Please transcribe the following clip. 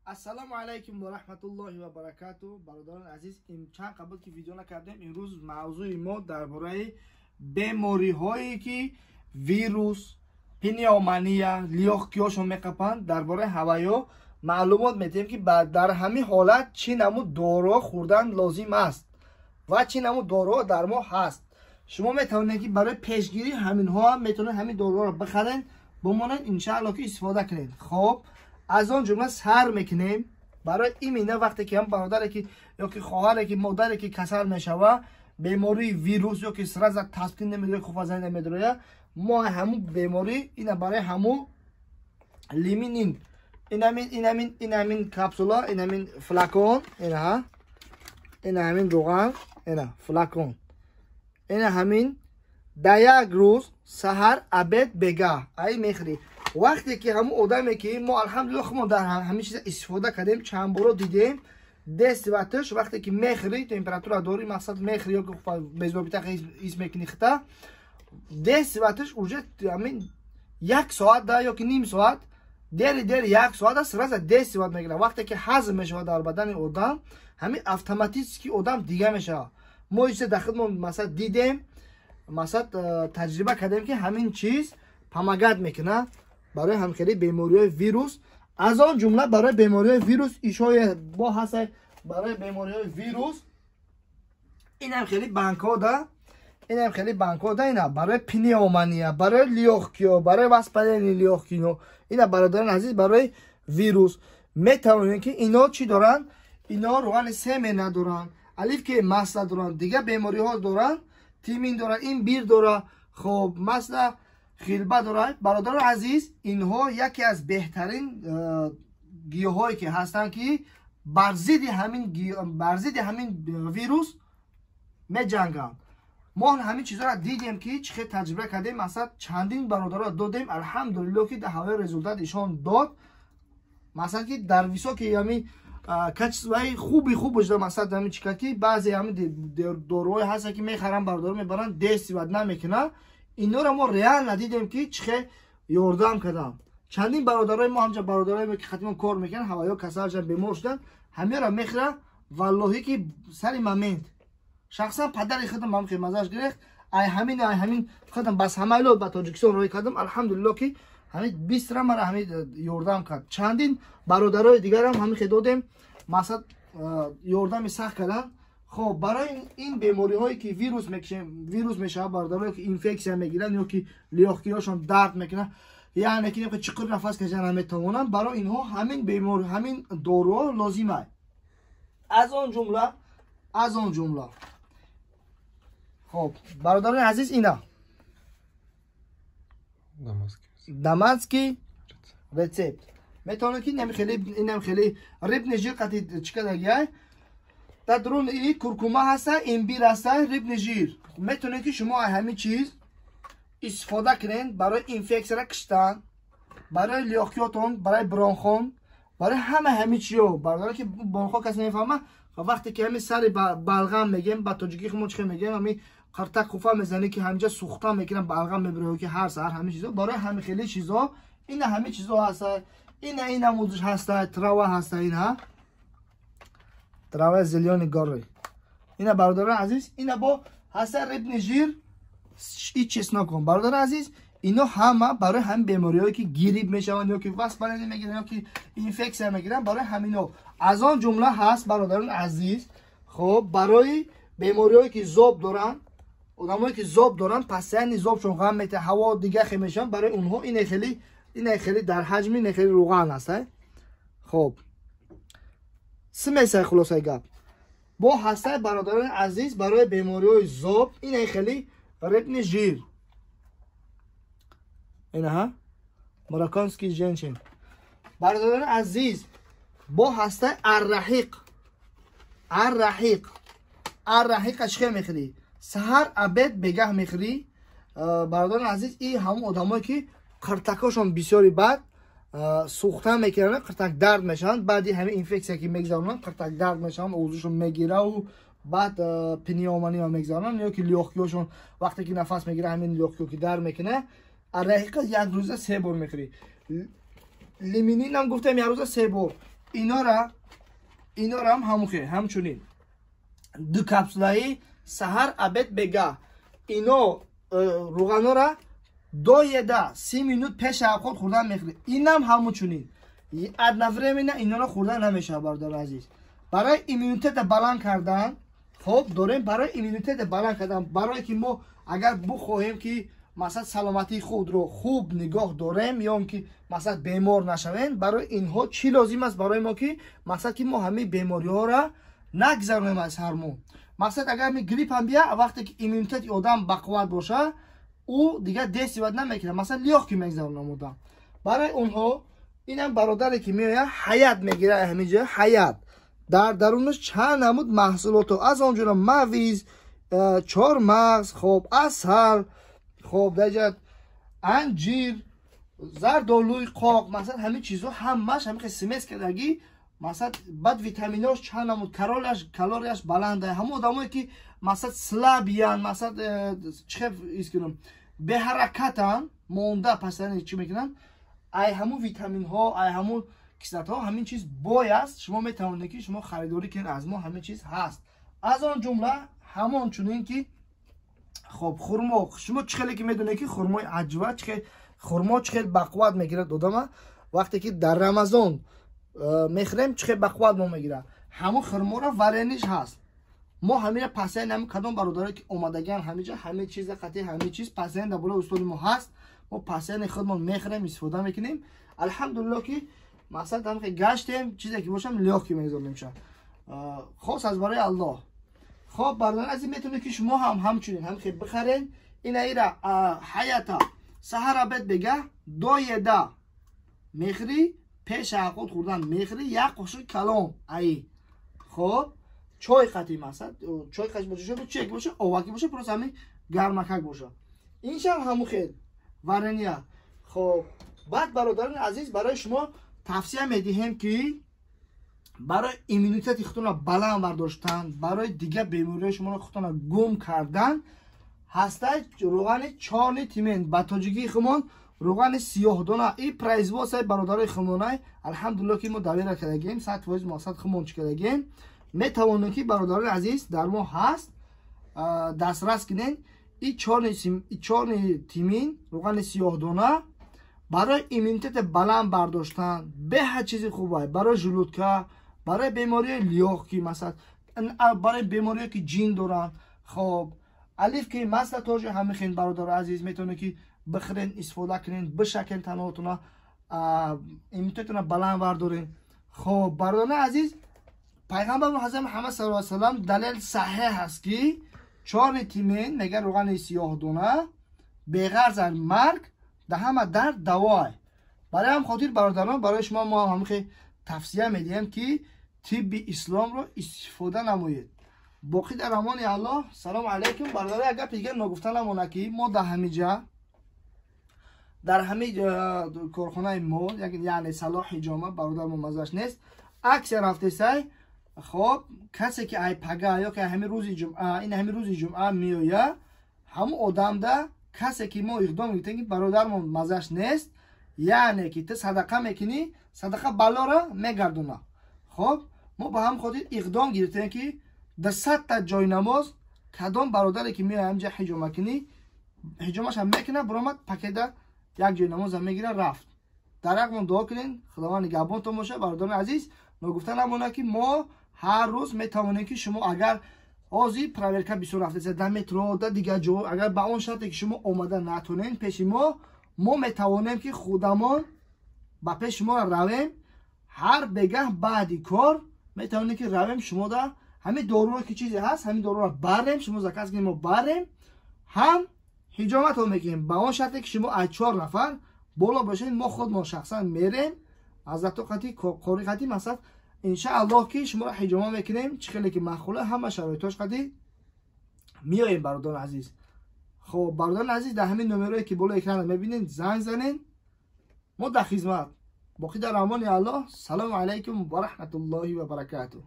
السلام علیکم و رحمت الله و برکاته. برادران عزیز، این چند قبل که ویدیو نکردیم، امروز موضوع ما درباره بیماری هایی که ویروس، پنیومانیا، لیاقیاشو میقپند درباره هوایی معلومات میدیم که در همین حالت چی نمو دارو خوردن لازم است و چی نمو دارو در ما هست. شما میتونید که برای پیشگیری همین ها هم میتونید همین دارو رو بخرین بمونید انشاءالله که استفاده کنید. خب از آن جمله سر میکنیم برای ایمینه وقتی که هم برادر که یا که خواهر که مادر که کسل میشوه بیماری ویروس یا که سرز تسکین نمیداره خوب زنده نمیداره ما همون بیماری اینا برای همون لیمینین این همین کپسولا این همین فلاکون این همین روغن اینا فلاکون این همین یک روز سحر عبد بگاه ای میخری. وقتی که همون آدمی که ما الحمدلله ما در همین چیز استفاده کردیم چند بار دیدیم دست وقتش وقتی که میخری تمپراتور داری مقصد میخری یا که بزرگتر اسم کنیخته دست وقتش اوجه همین یک ساعت ده یا که نیم ساعت دیر یک ساعت است راز دست وقت میگیره. وقتی که هضم میشه در بدن آدم همین اتوماتیکی آدم دیگه میشه. ما ایسه در خدمت مثلا دیدیم مثلا تجربه کردیم که همین چیز پماگت میکنه برای همخیلی بیماری ویروس. از آن جمله برای بیماری ویروس ایشای با هست برای بیماری ویروس این هم خیلی بانک‌ها ده اینا برای پنیومانیا، برای لیاقیو، برای واسپالین لیاقیو اینا برادران عزیز برای ویروس میتونین که اینا چی دارن؟ اینا روغن سم ندارن، الف که مست دارن، دیگه بیماری ها دارن، تیمین دارن، این بیر داره، خب مثلا خیلبه داره. برادران عزیز اینها یکی از بهترین گیاهایی که هستن که بر ضد همین ویروس می جنگن. ما همین چیزا را دیدیم که چه تجربه کردیم، مثلا چندین برادرها دادیم الحمدلله که در هوای رزولت ایشان داد. مثلا که در ویسا که همین کچای خوب بوده مثلا همین چیکار که بعضی همین داروهای هست که میخرن برادرها میبرن دست ود نمیکنه. اینا رو ما ریال ندیدیم که چه یاردم کردم. چندین برادرای ما همچنین برادرای که خدمت کار میکنن هوایا کسل شدن بیمار شدن همه را میخره. والله که سری مومنت شخصا پدر خودم هم که مزاج گرفت ای همین خودم بس همه لو با تاجیکستان روی کردم الحمدلله که همین 20 را مرا همین یاردم کرد. چندین برادرای دیگر هم همین دادیم مثلا یاردم سخت کردن. خب برای این بیماری هایی که ویروس میشه برادرایی که اینفکسیا میگیرن یا که لیاقیاشون درد میکنه یعنی که چقدر نفس کشیدن نمیتونن برای اینها همین بیماری همین دارو لازمه. از آن جمله خب برادران عزیز اینا دماسکی رецепт میتونه که اینم خیلی ریب نجی قطعی چیکار دیگه در درون این کرکومه هسته، امبیر هسته، ریب نجیر میتونه که شما همین چیز استفاده کنین برای اینفکسیا کشتن، برای لیاقیاتون، برای برانخون، برای همین چیو. برای که برانخو کسی نمیفهمه وقتی که همین سر بلغم میگیم با تاجیکی خمون چه میگیم همین قرتک خوفا میزنه که همینجا سوخته میکنن بلغم میبره که هر سر همین چیزا برای همین خیلی چیزا این همین چیزا هست. این موضوع هست تراوا هست اینها تراوا زلیون گاری اینا برادران عزیز اینا با هست ریب نجیر هیچ چیز نکن برادران عزیز. اینا همه برای هم بیماریایی که گریپ میشون یا که واسپالین میگیرن یا که اینفکسیا میگیرن برای همینا. از آن جمله هست برادران عزیز خب برای بیماریایی که ذوب دارن آدمایی که ذوب دارن پس یعنی ذوبشون غم میته هوا دیگه خمیشن برای اونها این خیلی در حجم این خیلی روغن هست. خب سمیسه خلاصه گپ با هسته برادران عزیز برای بیماریای ذوب این خیلی ریب ژیر اینها مراکانسکی جنشن. برادران عزیز با هسته الرحیق اشخه میخری سحر عبد بگه میخری. برادران عزیز این همون آدمایی که قرتکاشون بسیاری بد سوخته میکنن قرتک درد میشن بعدی همین اینفکسیا که میگذارن قرتک درد میشن اوضاعشون میگیره و بعد پنیومانیا میگذارن یا که لیاقیاشون وقتی که نفس میگیره همین لیاقیو که درد میکنه. الرحیق یک روزه 3 بار میخری. لیمینین هم گفتم یک روزه 3 بار. اینا را همچنین دو کپسولایی سحر ابد بگاه اینا روغنا را 2-30 minut پیش از خود خوردن میخوری. اینم همچنین از نفره اینا را خوردن نمیشه برادر عزیز. برای ایمونیته بلند کردن خب داریم برای ایمونیته بلند کردن برای که ما اگر بخواهیم که مثلا سلامتی خود رو خوب نگاه داریم یا که مثلا بیمار نشویم برای اینها چی لازم است برای ما که مثلا که ما همه بیماری ها را نگذرونیم از سرمون. مثلا اگر می گریپ هم بیا وقتی که ایمونیته آدم بقوت باشه او دیگه دست یاد نمیکنه مثلا لیاق که میگذرونم آدم برای اونها اینم برادری که میاد حیات میگیره همینجا حیات در درونش چند نمود محصولات از آنجور مویز چهارمغز خب عسل خب دیگه انجیر زردآلوی قاق مثلا همین چیزا همش همین سمس کردگی مثلا بعد ویتامیناش چند نمود کالریش بلنده همون آدمایی که مثلا سلابیان مثلا چه اسکنم به حرکتن مونده پس چی میکنن ای همون ویتامین ها ای همون کیسلت ها همین چیز بای است شما میتونید که شما خریداری کنید از ما همین چیز هست از آن جمله همون چونین که خب خرما شما چخیلی که میدونید که خرمای عجوه خرما چخیل بقوت میگیره دادم وقتی که در رمضان میخریم چخیل بقوت ما میگیره همون خرما را ورنیش هست ما همین پسند همین کدام برادری که اومدگان همینجا همه چیز قطعی همه چیز پسند در بالا استوری ما هست ما پسند خودمون میخریم استفاده میکنیم الحمدلله که مثلا هم که گشتیم چیزی که باشم لیاق که میذاریم میشه خاص از برای الله. خب برادران عزیز میتونه که شما همچنین هم که بخرین این ایرا حیاتا سحر بد بگه 2 میخری پیش عقود خوردن میخری یک قاشق کلام ای خب چای قطعی مثلا چای قطعی باشه چک باشه آواکی باشه پروس همین گرمکک باشه این شب همون خیلی ورنیه. خب بعد برادران عزیز برای شما توصیه میدیم که برای ایمونیته خودتون را بلند برداشتن برای دیگه بیماری شما را خودتون را گم کردن هسته روغن چارنی تیمین با تاجیکی خمون روغن سیاه دانه این پرایز واسه برادرای خمونای الحمدلله که ما داویر کردیم 100% مقصد خمون کردیم میتوانید که برادران عزیز در ما هست دسترس کنین این چارنی تیمین روغن سیاه دانه برای ایمونیته بلند برداشتن به هر چیزی خوبه برای ژلودکا برای بیماری لیاقی مثلا برای بیماری که جین دارن. خب الف که مثلا توجه همین برادر عزیز میتونه که بخرین استفاده کنین بشکن تنهاتون ایمونیتتون بلند بردارین. خب برادران عزیز پیغمبر حضرت محمد صلی الله علیه و سلم دلیل صحیح هست که 4 تیمین میگه روغن سیاه دانه بغرض از مرگ ده همه در دوای برای هم خاطر برادران برای شما ما همین توصیه میدیم که طب اسلام رو استفاده نمایید. باقی در امان الله. سلام علیکم برادر. اگر دیگه نگفتن نمونه که ما در همه کارخانه ما یعنی صلاح جامعه برادر ما مزش نیست اکثر هفته سای خب کسی که ای پگاه یا که همین روز جمعه این همین روز جمعه میویه هم آدم ده کسی که ما اقدام میکنیم که برادر ما مزش نیست یعنی که تو صدقه میکنی صدقه بلا را میگردونه. خب ما با هم خاطر اقدام گرفتیم که در 100 تا جای نماز کدام برادری که میره همجا حجامه کنی حجامش هم میکنه برامد پکیده یک جای نماز هم میگیره رفت. در حقمون دعا کنین خداوند نگهبانتون باشه برادران عزیز. نگفتن همونه که ما هر روز میتوانیم که شما اگر آزی پراورکا بیسو رفته در مترو در دیگه جو اگر با اون شرطی که شما اومده نتونین پیش ما میتوانیم که خودمون با پیش ما رویم هر بگه بعدی کار میتوانیم که رویم شما در همین دارو که چیزی هست همین دارو رو بریم شما زکات کنیم و بریم هم حجامت رو میگیم با اون شرطی که شما از 4 نفر بالا باشین ما خود ما شخصا میریم از قطعی کاری قطعی مثلا انشاءالله که شما را حجامه میکنیم چخیلی که مخوله همه شرایطاش قطعی میاییم برادران عزیز. خب برادران عزیز در همین نمرهایی که بالا اکران میبینین زنگ زنین ما در خدمت. باقی در امان الله. سلام علیکم و رحمت الله و برکاته.